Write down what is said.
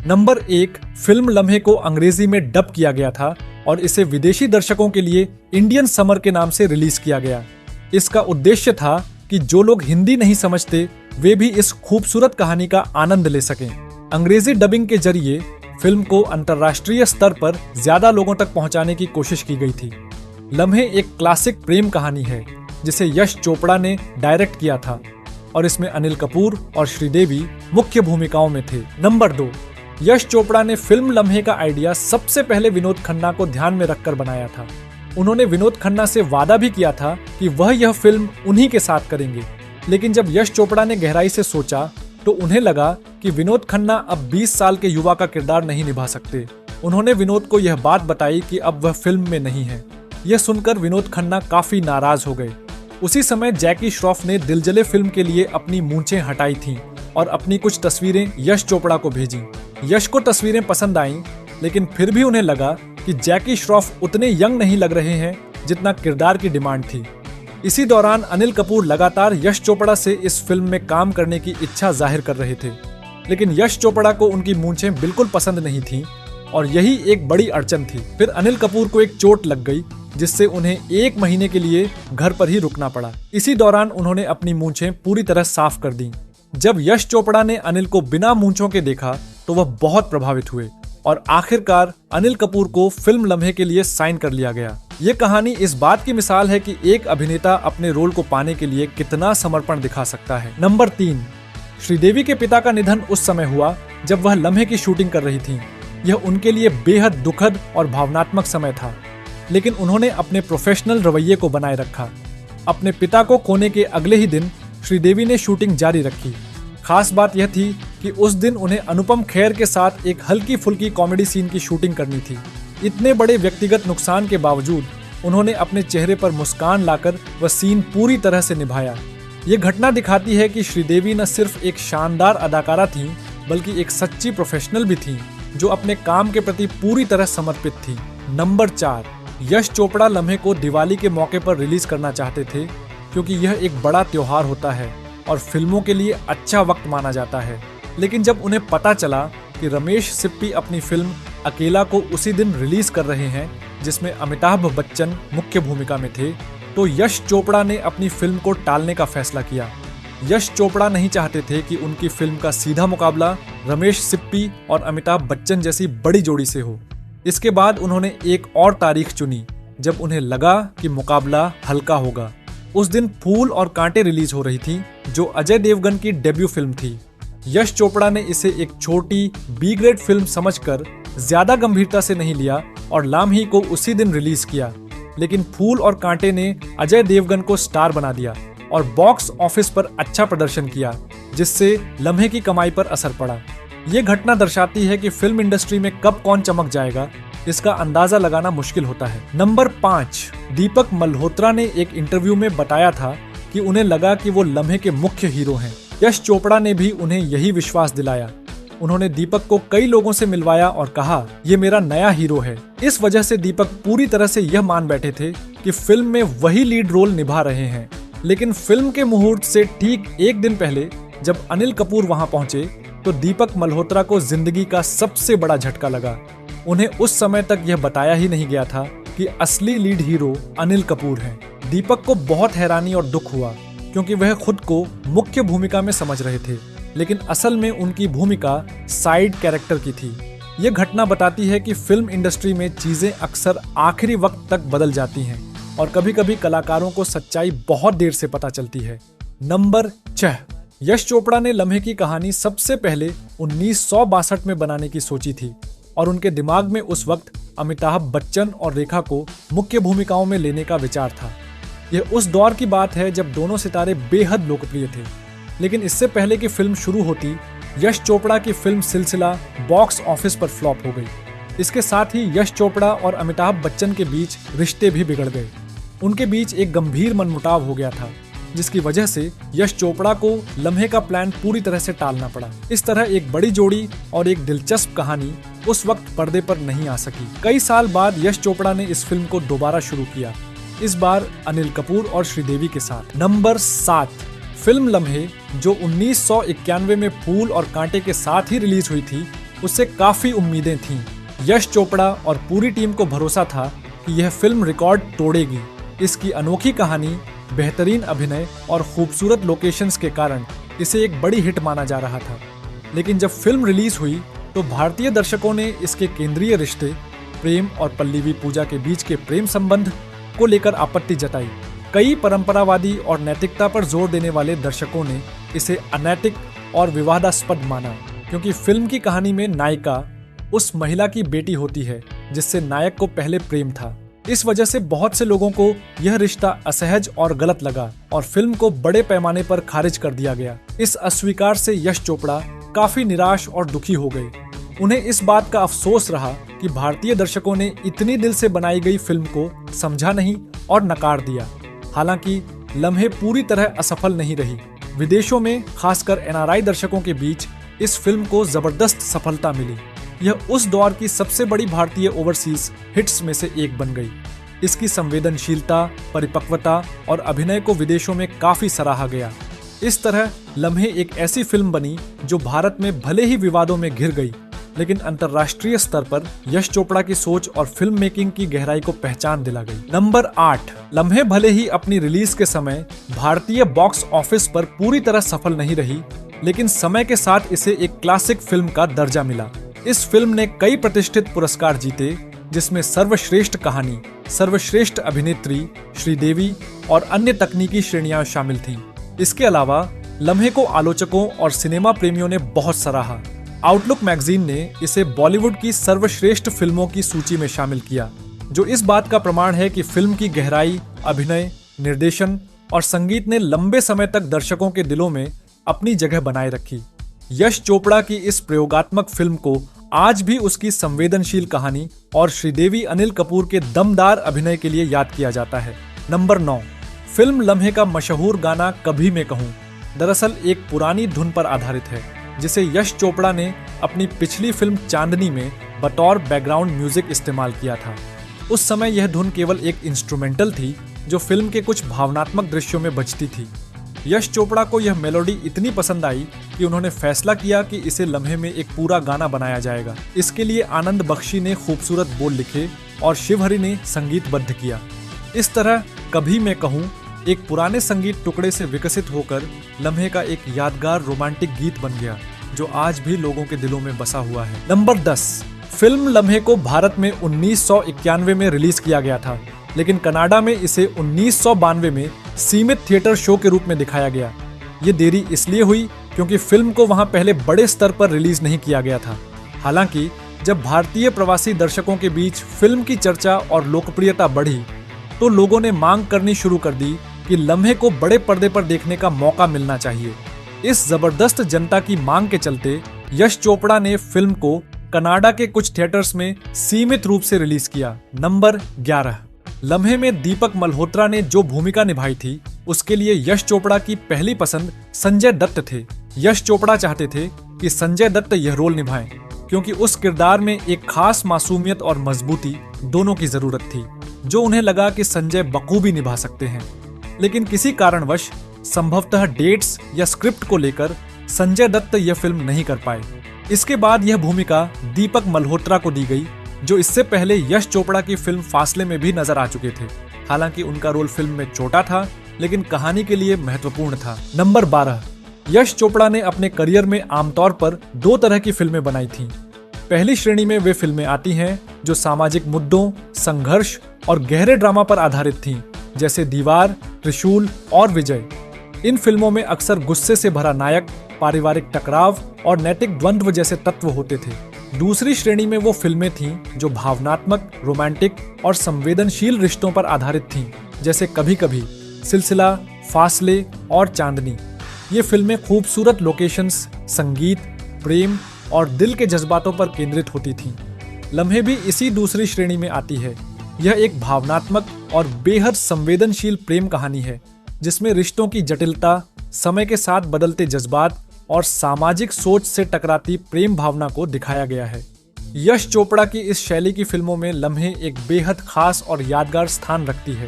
Number 1, film लम्हे को अंग्रेजी में डब किया गया था और इसे विदेशी दर्शकों के लिए इंडियन समर के नाम से रिलीज किया गया। इसका उद्देश्य था कि जो लोग हिंदी नहीं समझते वे भी इस खूबसूरत कहानी का आनंद ले सकें। अंग्रेजी डबिंग के जरिए फिल्म को अंतर्राष्ट्रीय स्तर पर ज्यादा लोगों तक पहुंचाने की कोशिश की गई थी। लम्हे एक क्लासिक प्रेम कहानी है जिसे यश चोपड़ा ने डायरेक्ट किया था और इसमें अनिल कपूर और श्रीदेवी मुख्य भूमिकाओं में थे। नंबर 2, यश चोपड़ा ने फिल्म लम्हे का आइडिया सबसे पहले विनोद खन्ना को ध्यान में रखकर बनाया था। उन्होंने विनोद खन्ना से वादा भी किया था कि वह यह फिल्म उन्हीं के साथ करेंगे, लेकिन जब यश चोपड़ा ने गहराई से सोचा तो उन्हें लगा कि विनोद खन्ना अब 20 साल के युवा का किरदार नहीं निभा सकते। उन्होंने विनोद को यह बात बताई कि अब वह फिल्म में नहीं है। यह सुनकर विनोद खन्ना काफी नाराज हो गए। उसी समय जैकी श्रॉफ ने दिलजले फिल्म के लिए अपनी मूंछें हटाई थीं और अपनी कुछ तस्वीरें यश चोपड़ा को भेजी। यश को तस्वीरें पसंद आईं, लेकिन फिर भी उन्हें लगा कि जैकी श्रॉफ उतने यंग नहीं लग रहे हैं जितना किरदार की डिमांड थी। इसी दौरान अनिल कपूर लगातार यश चोपड़ा से इस फिल्म में काम करने की इच्छा जाहिर कर रहे थे, लेकिन यश चोपड़ा को उनकी मूंछें बिल्कुल पसंद नहीं थीं और यही एक बड़ी अड़चन थी। फिर अनिल कपूर को एक चोट लग गई जिससे उन्हें 1 महीने के लिए घर पर ही रुकना पड़ा। इसी दौरान उन्होंने अपनी मूंछें पूरी तरह साफ कर दी। जब यश चोपड़ा ने अनिल को बिना मूंछों के देखा तो वह बहुत प्रभावित हुए और आखिरकार अनिल कपूर को फिल्म लम्हे के लिए साइन कर लिया गया। ये कहानी इस बात की मिसाल है कि एक अभिनेता अपने रोल को पाने के लिए कितना समर्पण दिखा सकता है। नंबर 3, श्रीदेवी के पिता का निधन उस समय हुआ जब वह लम्हे की शूटिंग कर रही थीं। यह उनके लिए बेहद दुखद और भावनात्मक समय था, लेकिन उन्होंने अपने प्रोफेशनल रवैये को बनाए रखा। अपने पिता को खोने के अगले ही दिन श्रीदेवी ने शूटिंग जारी रखी। खास बात यह थी कि उस दिन उन्हें अनुपम खेर के साथ एक हल्की फुल्की कॉमेडी सीन की शूटिंग करनी थी। इतने बड़े व्यक्तिगत नुकसान के बावजूद उन्होंने अपने चेहरे पर मुस्कान लाकर वह सीन पूरी तरह से निभाया। ये घटना दिखाती है कि श्रीदेवी न सिर्फ एक शानदार अदाकारा थीं, बल्कि एक सच्ची प्रोफेशनल भी थीं, जो अपने काम के प्रति पूरी तरह समर्पित थी। नंबर 4, यश चोपड़ा लम्हे को दिवाली के मौके पर रिलीज करना चाहते थे क्योंकि यह एक बड़ा त्योहार होता है और फिल्मों के लिए अच्छा वक्त माना जाता है। लेकिन जब उन्हें पता चला कि रमेश सिप्पी अपनी फिल्म अकेला को उसी दिन रिलीज कर रहे हैं जिसमें अमिताभ बच्चन मुख्य भूमिका में थे, तो यश चोपड़ा ने अपनी फिल्म को टालने का फैसला किया। यश चोपड़ा नहीं चाहते थे कि उनकी फिल्म का सीधा मुकाबला रमेश सिप्पी और अमिताभ बच्चन जैसी बड़ी जोड़ी से हो। इसके बाद उन्होंने एक और तारीख चुनी जब उन्हें लगा कि मुकाबला हल्का होगा। उस दिन फूल और कांटे रिलीज हो रही थी, जो अजय देवगन की डेब्यू फिल्म थी। यश चोपड़ा ने इसे एक छोटी बी ग्रेड फिल्म समझकर ज्यादा गंभीरता से नहीं लिया और लाम्ही को उसी दिन रिलीज किया। लेकिन फूल और कांटे ने अजय देवगन को स्टार बना दिया और बॉक्स ऑफिस पर अच्छा प्रदर्शन किया, जिससे लम्हे की कमाई पर असर पड़ा। ये घटना दर्शाती है कि फिल्म इंडस्ट्री में कब कौन चमक जाएगा, इसका अंदाजा लगाना मुश्किल होता है। नंबर 5, दीपक मल्होत्रा ने एक इंटरव्यू में बताया था कि उन्हें लगा कि वो लम्हे के मुख्य हीरो हैं। यश चोपड़ा ने भी उन्हें यही विश्वास दिलाया। उन्होंने दीपक को कई लोगों से मिलवाया और कहा, ये मेरा नया हीरो है। इस वजह से दीपक पूरी तरह से यह मान बैठे थे कि फिल्म में वही लीड रोल निभा रहे हैं। लेकिन फिल्म के मुहूर्त से ठीक 1 दिन पहले जब अनिल कपूर वहां पहुंचे तो दीपक मल्होत्रा को जिंदगी का सबसे बड़ा झटका लगा। उन्हें उस समय तक यह बताया ही नहीं गया था कि असली लीड हीरो अनिल कपूर हैं। दीपक को बहुत हैरानी और दुख हुआ क्योंकि वह खुद को मुख्य भूमिका में समझ रहे थे, लेकिन असल में उनकी भूमिका साइड कैरेक्टर की थी। यह घटना बताती है कि फिल्म इंडस्ट्री में चीजें अक्सर आखिरी वक्त तक बदल जाती हैं और कभी कभी कलाकारों को सच्चाई बहुत देर से पता चलती है। नंबर 6, यश चोपड़ा ने लम्हे की कहानी सबसे पहले 1962 में बनाने की सोची थी और उनके दिमाग में उस वक्त अमिताभ बच्चन और रेखा को मुख्य भूमिकाओं में लेने का विचार था। यह उस दौर की बात है जब दोनों सितारे बेहद लोकप्रिय थे। लेकिन इससे पहले कि फिल्म शुरू होती, यश चोपड़ा की फिल्म सिलसिला बॉक्स ऑफिस पर फ्लॉप हो गई। इसके साथ ही यश चोपड़ा और अमिताभ बच्चन के बीच रिश्ते भी बिगड़ गए। उनके बीच एक गंभीर मनमुटाव हो गया था, जिसकी वजह से यश चोपड़ा को लम्हे का प्लान पूरी तरह से टालना पड़ा। इस तरह एक बड़ी जोड़ी और एक दिलचस्प कहानी उस वक्त पर्दे पर नहीं आ सकी। कई साल बाद यश चोपड़ा ने इस फिल्म को दोबारा शुरू किया, इस बार अनिल कपूर और श्रीदेवी के साथ। नंबर 7, फिल्म लम्हे जो 1991 में फूल और कांटे के साथ ही रिलीज हुई थी, उससे काफी उम्मीदें थीं। यश चोपड़ा और पूरी टीम को भरोसा था कि यह फिल्म रिकॉर्ड तोड़ेगी। इसकी अनोखी कहानी, बेहतरीन अभिनय और खूबसूरत लोकेशंस के कारण इसे एक बड़ी हिट माना जा रहा था। लेकिन जब फिल्म रिलीज हुई तो भारतीय दर्शकों ने इसके केंद्रीय रिश्ते, प्रेम और पल्लवी पूजा के बीच के प्रेम संबंध को लेकर आपत्ति जताई। कई परंपरावादी और नैतिकता पर जोर देने वाले दर्शकों ने इसे अनैतिक और विवादास्पद माना, क्योंकि फिल्म की कहानी में नायिका उस महिला की बेटी होती है जिससे नायक को पहले प्रेम था। इस वजह से बहुत से लोगों को यह रिश्ता असहज और गलत लगा और फिल्म को बड़े पैमाने पर खारिज कर दिया गया। इस अस्वीकार से यश चोपड़ा काफी निराश और दुखी हो गए। उन्हें इस बात का अफसोस रहा कि भारतीय दर्शकों ने इतनी दिल से बनाई गई फिल्म को समझा नहीं और नकार दिया। हालांकि लम्हे पूरी तरह असफल नहीं रही। विदेशों में खासकर एनआरआई दर्शकों के बीच इस फिल्म को जबरदस्त सफलता मिली। यह उस दौर की सबसे बड़ी भारतीय ओवरसीज हिट्स में से एक बन गई। इसकी संवेदनशीलता, परिपक्वता और अभिनय को विदेशों में काफी सराहा गया। इस तरह लम्हे एक ऐसी फिल्म बनी जो भारत में भले ही विवादों में घिर गई, लेकिन अंतर्राष्ट्रीय स्तर पर यश चोपड़ा की सोच और फिल्म मेकिंग की गहराई को पहचान दिला गई। नंबर 8, लम्हे भले ही अपनी रिलीज के समय भारतीय बॉक्स ऑफिस पर पूरी तरह सफल नहीं रही, लेकिन समय के साथ इसे एक क्लासिक फिल्म का दर्जा मिला। इस फिल्म ने कई प्रतिष्ठित पुरस्कार जीते, जिसमें सर्वश्रेष्ठ कहानी, सर्वश्रेष्ठ अभिनेत्री श्रीदेवी और अन्य तकनीकी श्रेणियां शामिल थीं। इसके अलावा लम्हे को आलोचकों और सिनेमा प्रेमियों ने बहुत सराहा। आउटलुक मैगजीन ने इसे बॉलीवुड की सर्वश्रेष्ठ फिल्मों की सूची में शामिल किया, जो इस बात का प्रमाण है कि फिल्म की गहराई, अभिनय, निर्देशन और संगीत ने लंबे समय तक दर्शकों के दिलों में अपनी जगह बनाए रखी। यश चोपड़ा की इस प्रयोगात्मक फिल्म को आज भी उसकी संवेदनशील कहानी और श्रीदेवी अनिल कपूर के दमदार अभिनय के लिए याद किया जाता है। नंबर 9, फिल्म लम्हे का मशहूर गाना कभी मैं कहूं दरअसल एक पुरानी धुन पर आधारित है, जिसे यश चोपड़ा ने अपनी पिछली फिल्म चांदनी में बतौर बैकग्राउंड म्यूजिक इस्तेमाल किया था। उस समय यह धुन केवल एक इंस्ट्रूमेंटल थी जो फिल्म के कुछ भावनात्मक दृश्यों में बजती थी। यश चोपड़ा को यह मेलोडी इतनी पसंद आई कि उन्होंने फैसला किया कि इसे लम्हे में एक पूरा गाना बनाया जाएगा। इसके लिए आनंद बख्शी ने खूबसूरत बोल लिखे और शिवहरी ने संगीतबद्ध किया। इस तरह कभी मैं कहूं एक पुराने संगीत टुकड़े से विकसित होकर लम्हे का एक यादगार रोमांटिक गीत बन गया, जो आज भी लोगों के दिलों में बसा हुआ है। नंबर 10, फिल्म लम्हे को भारत में 1991 में रिलीज किया गया था, लेकिन कनाडा में इसे 1992 में सीमित थिएटर शो के रूप में दिखाया गया। ये देरी इसलिए हुई क्योंकि फिल्म को वहां पहले बड़े स्तर पर रिलीज नहीं किया गया था। हालांकि जब भारतीय प्रवासी दर्शकों के बीच फिल्म की चर्चा और लोकप्रियता बढ़ी, तो लोगों ने मांग करनी शुरू कर दी कि लम्हे को बड़े पर्दे पर देखने का मौका मिलना चाहिए। इस जबरदस्त जनता की मांग के चलते यश चोपड़ा ने फिल्म को कनाडा के कुछ थिएटर्स में सीमित रूप से रिलीज किया। नंबर 11, लम्हे में दीपक मल्होत्रा ने जो भूमिका निभाई थी, उसके लिए यश चोपड़ा की पहली पसंद संजय दत्त थे। यश चोपड़ा चाहते थे कि संजय दत्त यह रोल निभाएं, क्योंकि उस किरदार में एक खास मासूमियत और मजबूती दोनों की जरूरत थी, जो उन्हें लगा कि संजय बखूबी निभा सकते हैं। लेकिन किसी कारणवश, संभवतः डेट्स या स्क्रिप्ट को लेकर, संजय दत्त यह फिल्म नहीं कर पाए। इसके बाद यह भूमिका दीपक मल्होत्रा को दी गई, जो इससे पहले यश चोपड़ा की फिल्म फासले में भी नजर आ चुके थे। हालांकि उनका रोल फिल्म में छोटा था, लेकिन कहानी के लिए महत्वपूर्ण था। नंबर 12, यश चोपड़ा ने अपने करियर में आमतौर पर 2 तरह की फिल्में बनाई थीं। पहली श्रेणी में वे फिल्में आती हैं जो सामाजिक मुद्दों, संघर्ष और गहरे ड्रामा पर आधारित थीं, जैसे दीवार, त्रिशूल और विजय। इन फिल्मों में अक्सर गुस्से से भरा नायक, पारिवारिक टकराव और नैतिक द्वंद्व जैसे तत्व होते थे। दूसरी श्रेणी में वो फिल्में थीं जो भावनात्मक, रोमांटिक और संवेदनशील रिश्तों पर आधारित थीं, जैसे कभी कभी, सिलसिला, फासले और चांदनी। ये फिल्में खूबसूरत लोकेशंस, संगीत, प्रेम और दिल के जज्बातों पर केंद्रित होती थीं। लम्हे भी इसी दूसरी श्रेणी में आती है। यह एक भावनात्मक और बेहद संवेदनशील प्रेम कहानी है, जिसमें रिश्तों की जटिलता, समय के साथ बदलते जज्बात और सामाजिक सोच से टकराती प्रेम भावना को दिखाया गया है। यश चोपड़ा की इस शैली की फिल्मों में लम्हे एक बेहद खास और यादगार स्थान रखती है।